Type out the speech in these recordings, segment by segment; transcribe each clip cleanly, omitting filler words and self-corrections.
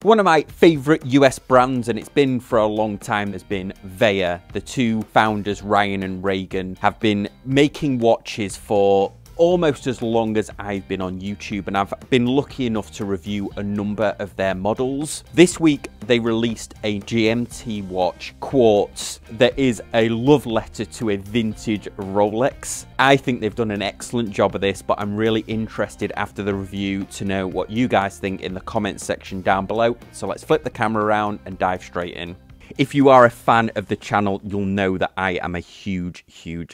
One of my favourite US brands, and it's been for a long time, has been Vaer. The two founders, Ryan and Reagan, have been making watches for almost as long as I've been on YouTube, and I've been lucky enough to review a number of their models. This week they released a GMT watch, Quartz, that is a love letter to a vintage Rolex. I think they've done an excellent job of this, but I'm really interested after the review to know what you guys think in the comments section down below. So let's flip the camera around and dive straight in. If you are a fan of the channel, you'll know that I am a huge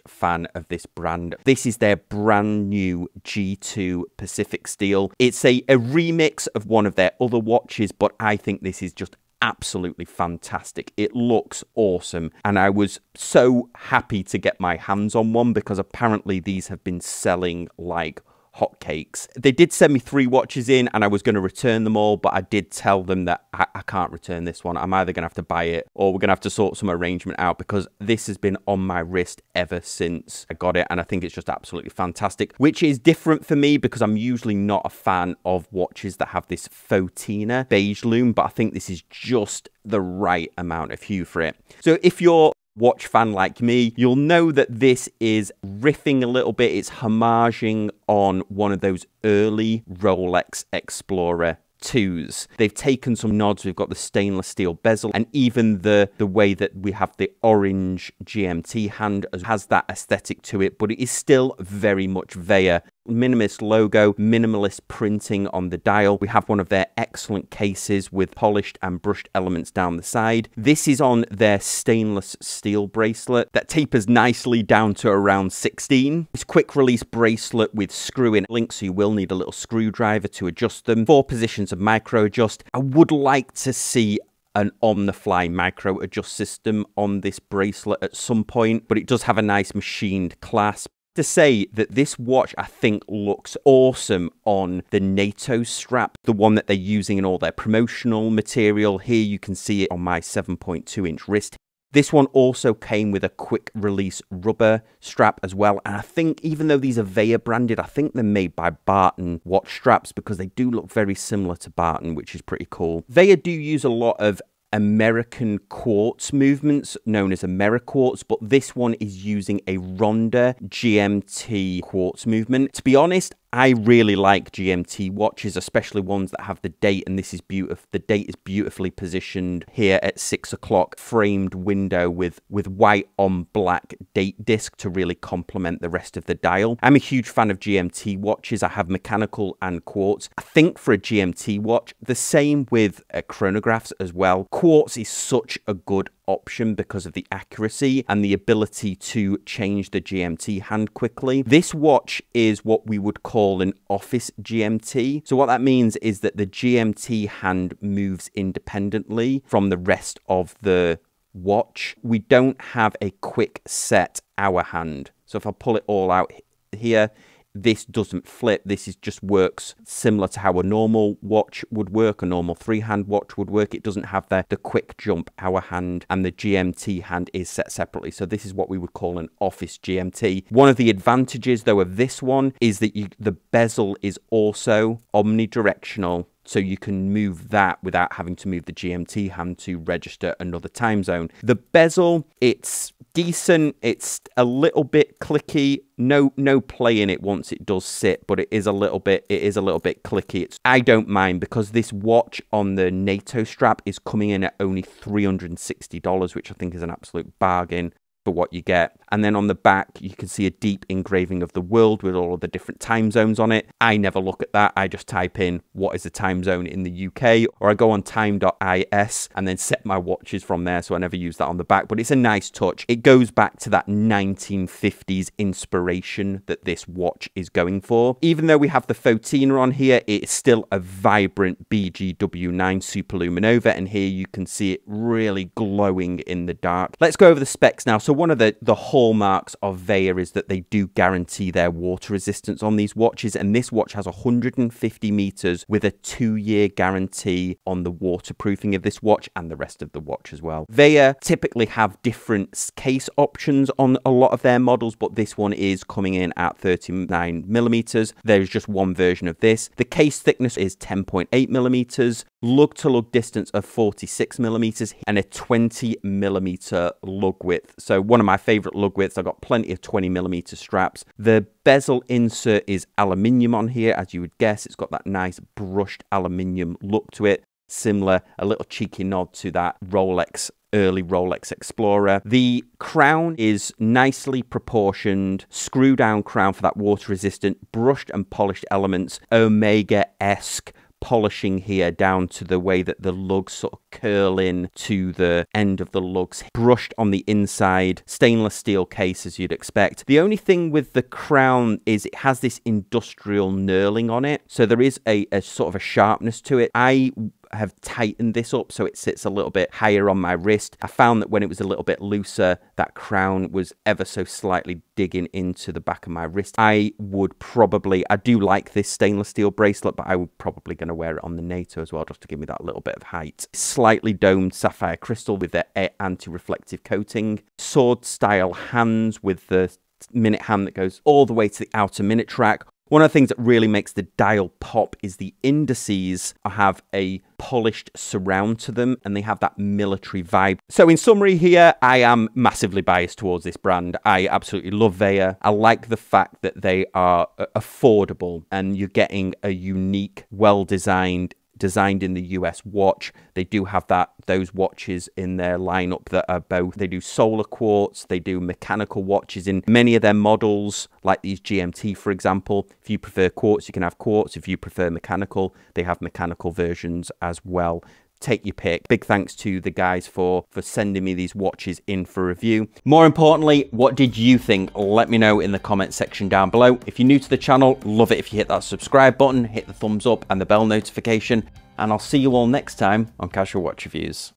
fan of this brand. This is their brand new G2 Pacific Steel. It's a remix of one of their other watches, but I think this is just absolutely fantastic. It looks awesome, and I was so happy to get my hands on one because apparently these have been selling like hotcakes. They did send me 3 watches in and I was going to return them all, but I did tell them that I can't return this one. I'm either going to have to buy it or we're going to have to sort some arrangement out, because this has been on my wrist ever since I got it, and I think it's just absolutely fantastic, which is different for me because I'm usually not a fan of watches that have this fauxtina beige lume, but I think this is just the right amount of hue for it. So if you're watch fan like me, you'll know that this is riffing a little bit. It's homaging on one of those early Rolex Explorer 2s. They've taken some nods. We've got the stainless steel bezel, and even the way that we have the orange GMT hand has that aesthetic to it, but it is still very much Vaer. Minimalist logo, minimalist printing on the dial. We have one of their excellent cases with polished and brushed elements down the side. This is on their stainless steel bracelet that tapers nicely down to around 16. This quick release bracelet with screw-in links, so you will need a little screwdriver to adjust them. 4 positions of micro adjust. I would like to see an on-the-fly micro adjust system on this bracelet at some point, but it does have a nice machined clasp. To say that this watch I think looks awesome on the NATO strap, the one that they're using in all their promotional material. Here you can see it on my 7.2-inch wrist. This one also came with a quick release rubber strap as well, and I think even though these are Vaer branded, I think they're made by Barton watch straps because they do look very similar to Barton, which is pretty cool. Vaer do use a lot of American quartz movements known as AmeriQuartz, but this one is using a Ronda GMT quartz movement. To be honest, I really like GMT watches, especially ones that have the date, and this is beautiful. The date is beautifully positioned here at 6 o'clock, framed window with white on black date disc to really complement the rest of the dial. I'm a huge fan of GMT watches. I have mechanical and quartz. I think for a GMT watch, the same with chronographs as well. Quartz is such a good option because of the accuracy and the ability to change the GMT hand quickly. This watch is what we would call an office GMT. So what that means is that the GMT hand moves independently from the rest of the watch. We don't have a quick set hour hand. So if I pull it all out here, this doesn't flip. This is just works similar to how a normal watch would work, a normal 3-hand watch would work. It doesn't have the quick jump hour hand, and the GMT hand is set separately. So this is what we would call an office GMT. One of the advantages though of this one is that the bezel is also omnidirectional. So you can move that without having to move the GMT hand to register another time zone. The bezel, it's decent. It's a little bit clicky. No play in it once it does sit, but it is a little bit clicky. I don't mind because this watch on the NATO strap is coming in at only $360, which I think is an absolute bargain for what you get. And then on the back you can see a deep engraving of the world with all of the different time zones on it. I never look at that. I just type in what is the time zone in the UK, or I go on time.is and then set my watches from there, so I never use that on the back, but it's a nice touch. It goes back to that 1950s inspiration that this watch is going for. Even though we have the fauxtina on here, it's still a vibrant BGW9 Superluminova, and here you can see it really glowing in the dark. Let's go over the specs now. So one of the hallmarks of Vaer is that they do guarantee their water resistance on these watches, and this watch has 150 meters with a 2-year guarantee on the waterproofing of this watch and the rest of the watch as well. Vaer typically have different case options on a lot of their models, but this one is coming in at 39 millimeters. There's just one version of this. The case thickness is 10.8 millimeters. lug to lug distance of 46 millimeters and a 20 millimeter lug width. So one of my favorite lug widths. I've got plenty of 20 millimeter straps. The bezel insert is aluminium on here, as you would guess. It's got that nice brushed aluminium look to it. Similar, a little cheeky nod to that Rolex, early Rolex Explorer. The crown is nicely proportioned, screw down crown for that water resistant, brushed and polished elements, Omega-esque polishing here down to the way that the lugs sort of curl in to the end of the lugs, brushed on the inside, stainless steel case as you'd expect. The only thing with the crown is it has this industrial knurling on it, so there is a sort of a sharpness to it. I have tightened this up so it sits a little bit higher on my wrist. I found that when it was a little bit looser, that crown was ever so slightly digging into the back of my wrist. I do like this stainless steel bracelet, but I would probably going to wear it on the NATO as well, just to give me that little bit of height. Slightly domed sapphire crystal with the anti-reflective coating. Sword style hands with the minute hand that goes all the way to the outer minute track. One of the things that really makes the dial pop is the indices have a polished surround to them and they have that military vibe. So in summary here, I am massively biased towards this brand. I absolutely love Vaer. I like the fact that they are affordable and you're getting a unique, well-designed, designed in the US watch. They do have those watches in their lineup that are both, they do solar quartz, they do mechanical watches in many of their models, like these GMT, for example. If you prefer quartz, you can have quartz. If you prefer mechanical, they have mechanical versions as well. Take your pick. Big thanks to the guys for sending me these watches in for review. More importantly, what did you think? Let me know in the comment section down below. If you're new to the channel, love it if you hit that subscribe button, hit the thumbs up and the bell notification, and I'll see you all next time on Casual Watch Reviews.